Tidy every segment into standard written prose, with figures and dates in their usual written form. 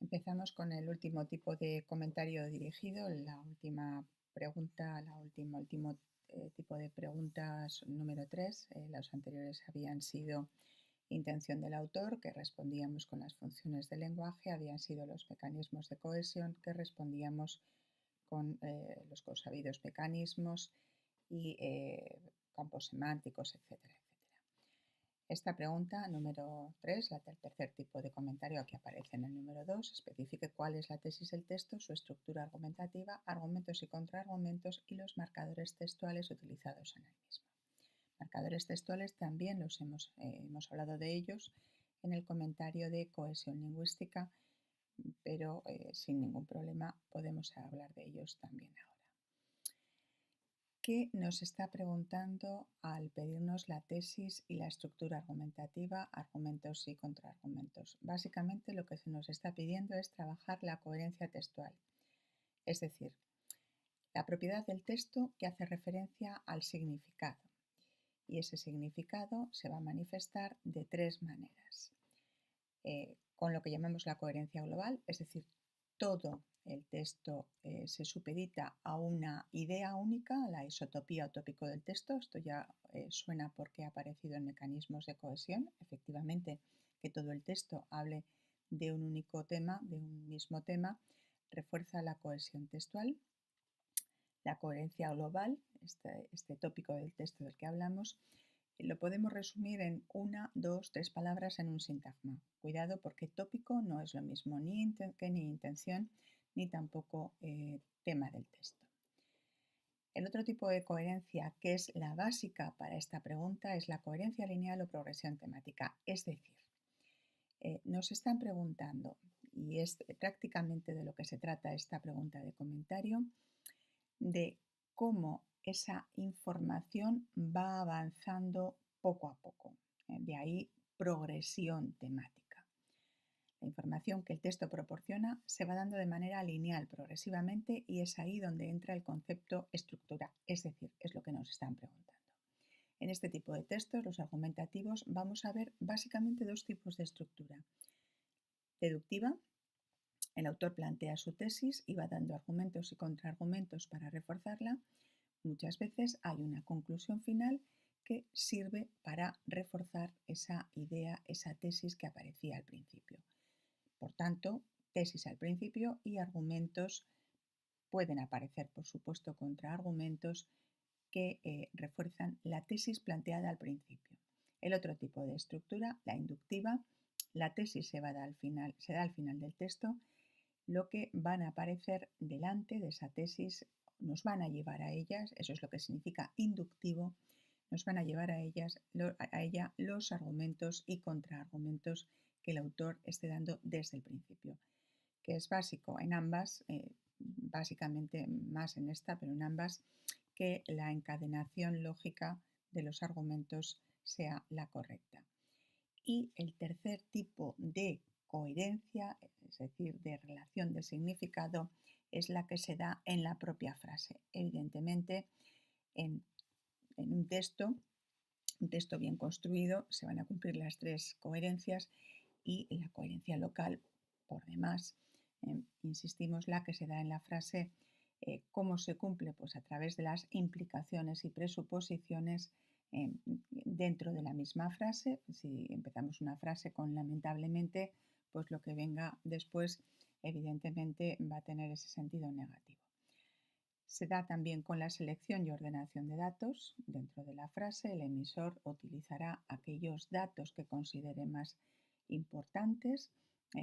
Empezamos con el último tipo de comentario dirigido, la última pregunta, último tipo de preguntas número 3. Los anteriores habían sido intención del autor, que respondíamos con las funciones del lenguaje, habían sido los mecanismos de cohesión, que respondíamos con los consabidos mecanismos y campos semánticos, etcétera. Esta pregunta número 3, el tercer tipo de comentario, aquí aparece en el número 2, especifique cuál es la tesis del texto, su estructura argumentativa, argumentos y contraargumentos y los marcadores textuales utilizados en el mismo. Marcadores textuales también hemos hablado de ellos en el comentario de cohesión lingüística, pero sin ningún problema podemos hablar de ellos también ahora. ¿Qué nos está preguntando al pedirnos la tesis y la estructura argumentativa, argumentos y contraargumentos? Básicamente lo que se nos está pidiendo es trabajar la coherencia textual, es decir, la propiedad del texto que hace referencia al significado. Y ese significado se va a manifestar de tres maneras. Con lo que llamamos la coherencia global, es decir, todo el texto se supedita a una idea única, la isotopía o tópico del texto. Esto ya suena porque ha aparecido en mecanismos de cohesión. Efectivamente, que todo el texto hable de un único tema, de un mismo tema, refuerza la cohesión textual. La coherencia global, este tópico del texto del que hablamos, lo podemos resumir en una, dos, tres palabras en un sintagma. Cuidado porque tópico no es lo mismo ni intención ni tampoco tema del texto. El otro tipo de coherencia que es la básica para esta pregunta es la coherencia lineal o progresión temática. Es decir, nos están preguntando, y es prácticamente de lo que se trata esta pregunta de comentario, de cómo esa información va avanzando poco a poco. De ahí progresión temática. La información que el texto proporciona se va dando de manera lineal progresivamente y es ahí donde entra el concepto estructura, es decir, es lo que nos están preguntando. En este tipo de textos, los argumentativos, vamos a ver básicamente dos tipos de estructura. Deductiva. El autor plantea su tesis y va dando argumentos y contraargumentos para reforzarla. Muchas veces hay una conclusión final que sirve para reforzar esa idea, esa tesis que aparecía al principio. Por tanto, tesis al principio y argumentos pueden aparecer, por supuesto, contraargumentos que refuerzan la tesis planteada al principio. El otro tipo de estructura, la inductiva, la tesis se da al final del texto. Lo que van a aparecer delante de esa tesis nos van a llevar a ellas, eso es lo que significa inductivo, nos van a llevar a ella los argumentos y contraargumentos que el autor esté dando desde el principio, que es básico en ambas, básicamente más en esta, pero en ambas, que la encadenación lógica de los argumentos sea la correcta. Y el tercer tipo de coherencia, es decir, de relación de significado, es la que se da en la propia frase. Evidentemente, en un texto bien construido, se van a cumplir las tres coherencias y la coherencia local, por demás, insistimos, la que se da en la frase. ¿Cómo se cumple? Pues a través de las implicaciones y presuposiciones dentro de la misma frase. Si empezamos una frase con lamentablemente, pues lo que venga después evidentemente va a tener ese sentido negativo. Se da también con la selección y ordenación de datos. Dentro de la frase, el emisor utilizará aquellos datos que considere más importantes,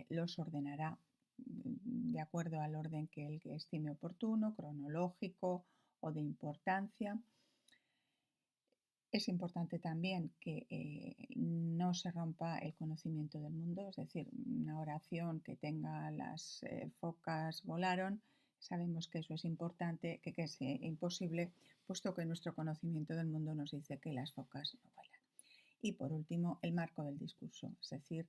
los ordenará de acuerdo al orden que él estime oportuno, cronológico o de importancia. Es importante también que no se rompa el conocimiento del mundo, es decir, una oración que tenga las focas volaron, sabemos que eso es importante, que es imposible, puesto que nuestro conocimiento del mundo nos dice que las focas no vuelan. Y por último, el marco del discurso, es decir,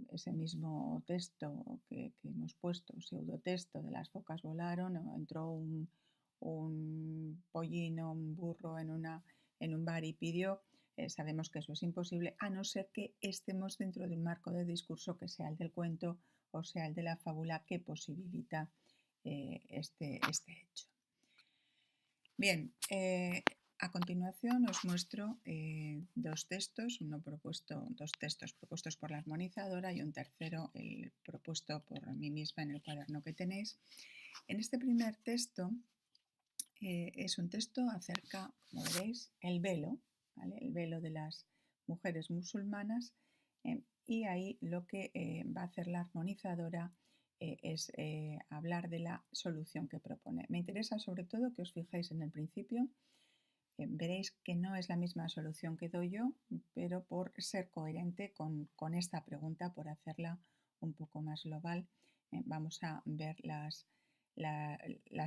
ese mismo texto que hemos puesto, pseudotexto de las focas volaron, entró un pollino, un burro en un bar y pidió, sabemos que eso es imposible, a no ser que estemos dentro de un marco de discurso que sea el del cuento o sea, el de la fábula que posibilita este hecho. Bien, a continuación os muestro dos textos propuestos por la armonizadora y un tercero propuesto por mí misma en el cuaderno que tenéis. En este primer texto es un texto acerca, como veréis, el velo, ¿vale? El velo de las mujeres musulmanas, y ahí lo que va a hacer la armonizadora es hablar de la solución que propone. Me interesa sobre todo que os fijéis en el principio. Veréis que no es la misma solución que doy yo, pero por ser coherente con esta pregunta, por hacerla un poco más global, vamos a ver las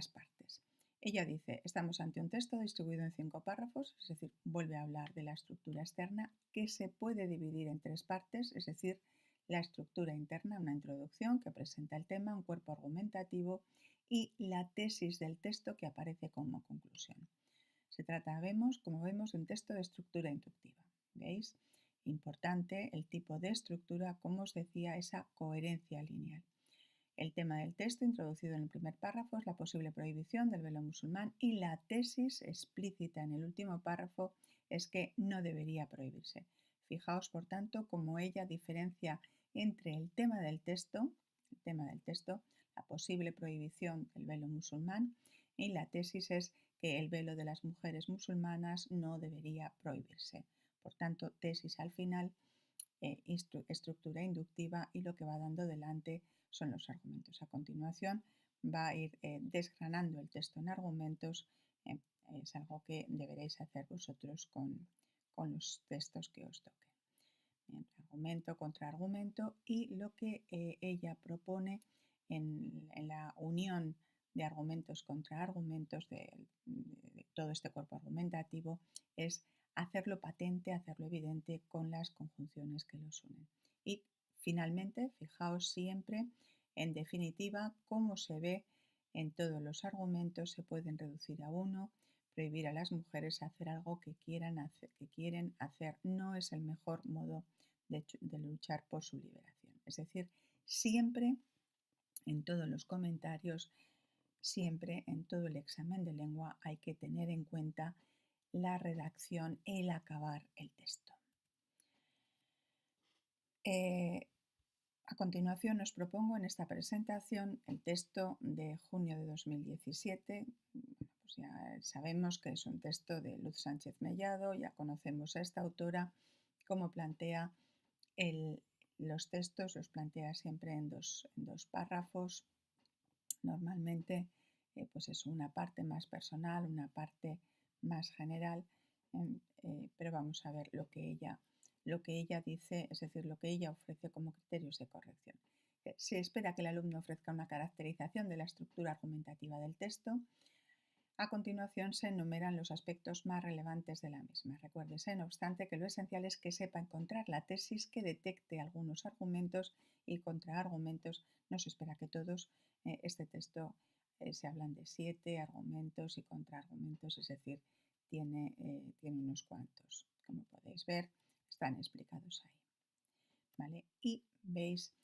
partes. Ella dice, estamos ante un texto distribuido en 5 párrafos, es decir, vuelve a hablar de la estructura externa que se puede dividir en 3 partes, es decir, la estructura interna, una introducción que presenta el tema, un cuerpo argumentativo y la tesis del texto que aparece como conclusión. Se trata, como vemos, de un texto de estructura inductiva. ¿Veis? Importante el tipo de estructura, como os decía, esa coherencia lineal. El tema del texto introducido en el primer párrafo es la posible prohibición del velo musulmán y la tesis explícita en el último párrafo es que no debería prohibirse. Fijaos, por tanto, cómo ella diferencia entre el tema del texto, la posible prohibición del velo musulmán, y la tesis es que el velo de las mujeres musulmanas no debería prohibirse. Por tanto, tesis al final, estructura inductiva, y lo que va dando delante son los argumentos. A continuación va a ir desgranando el texto en argumentos. Es algo que deberéis hacer vosotros con los textos que os toquen. Bien, argumento, contraargumento, y lo que ella propone en la unión de argumentos contra argumentos de todo este cuerpo argumentativo es hacerlo patente, hacerlo evidente con las conjunciones que los unen. Y finalmente, fijaos siempre, en definitiva, cómo se ve en todos los argumentos, se pueden reducir a uno. Prohibir a las mujeres hacer algo que quieren hacer no es el mejor modo de luchar por su liberación. Es decir, siempre en todos los comentarios, siempre en todo el examen de lengua hay que tener en cuenta la redacción, el acabar el texto. A continuación os propongo en esta presentación el texto de junio de 2017. Pues ya sabemos que es un texto de Luz Sánchez Mellado, ya conocemos a esta autora, cómo plantea los textos, los plantea siempre en dos párrafos. Normalmente pues es una parte más personal, una parte más general, pero vamos a ver lo que ella dice, es decir, lo que ella ofrece como criterios de corrección. Se espera que el alumno ofrezca una caracterización de la estructura argumentativa del texto. A continuación se enumeran los aspectos más relevantes de la misma. Recuérdese, no obstante, que lo esencial es que sepa encontrar la tesis que detecte algunos argumentos y contraargumentos. No se espera que todos. Este texto se hablan de 7 argumentos y contraargumentos, es decir, tiene unos cuantos. Como podéis ver, están explicados ahí. ¿Vale? Y veis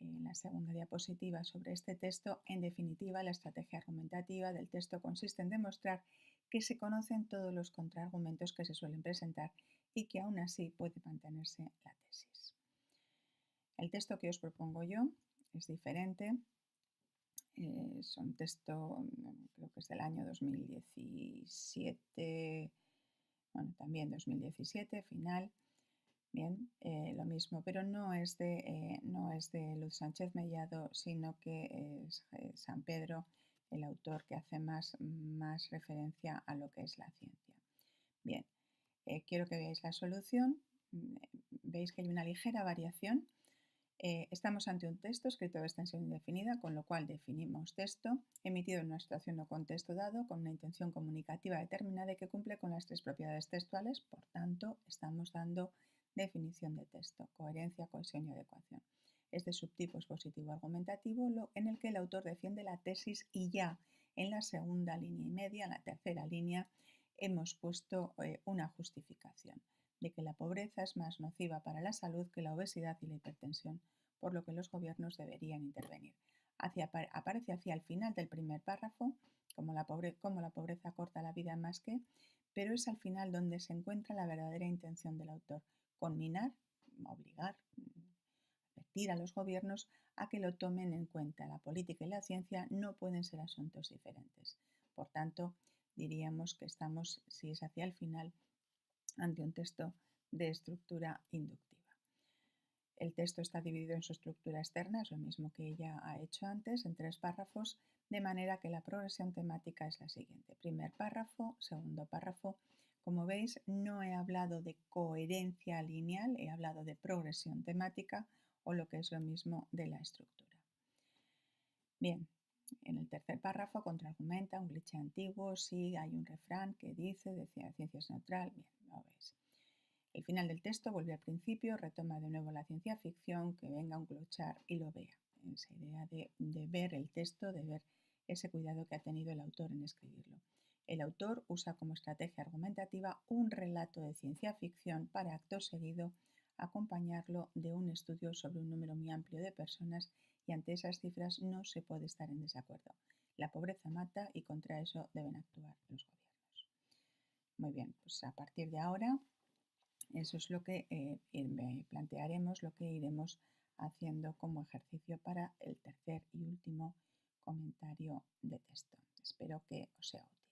en la segunda diapositiva sobre este texto, en definitiva, la estrategia argumentativa del texto consiste en demostrar que se conocen todos los contraargumentos que se suelen presentar y que aún así puede mantenerse la tesis. El texto que os propongo yo es diferente. Es un texto, creo que es del año 2017, bueno, también 2017, final. Bien, lo mismo, pero no es de Luz Sánchez Mellado, sino que es San Pedro, el autor que hace más referencia a lo que es la ciencia. Bien, quiero que veáis la solución. Veis que hay una ligera variación. Estamos ante un texto escrito de extensión indefinida, con lo cual definimos texto, emitido en una situación o contexto dado, con una intención comunicativa determinada y que cumple con las 3 propiedades textuales. Por tanto, estamos dando definición de texto, coherencia, cohesión y adecuación. Este subtipo es positivo argumentativo, en el que el autor defiende la tesis y ya en la segunda línea y media, en la tercera línea, hemos puesto una justificación de que la pobreza es más nociva para la salud que la obesidad y la hipertensión. por lo que los gobiernos deberían intervenir. Aparece hacia el final del primer párrafo, como la pobreza corta la vida más que, pero es al final donde se encuentra la verdadera intención del autor: conminar, obligar, advertir a los gobiernos a que lo tomen en cuenta. La política y la ciencia no pueden ser asuntos diferentes. Por tanto, diríamos que estamos, si es hacia el final, ante un texto de estructura inductiva. El texto está dividido en su estructura externa, es lo mismo que ella ha hecho antes, en 3 párrafos, de manera que la progresión temática es la siguiente. Primer párrafo, segundo párrafo. Como veis, no he hablado de coherencia lineal, he hablado de progresión temática, o lo que es lo mismo, de la estructura. Bien, en el tercer párrafo contraargumenta un cliché antiguo, sí, hay un refrán que dice, decía, ciencia es neutral, bien, lo veis. El final del texto vuelve al principio, retoma de nuevo la ciencia ficción, que venga un glochar y lo vea. Esa idea de ver el texto, de ver ese cuidado que ha tenido el autor en escribirlo. El autor usa como estrategia argumentativa un relato de ciencia ficción para, acto seguido, acompañarlo de un estudio sobre un número muy amplio de personas, y ante esas cifras no se puede estar en desacuerdo. La pobreza mata y contra eso deben actuar los gobiernos. Muy bien, pues a partir de ahora eso es lo que plantearemos, lo que iremos haciendo como ejercicio para el tercer y último comentario de texto. Espero que os sea útil.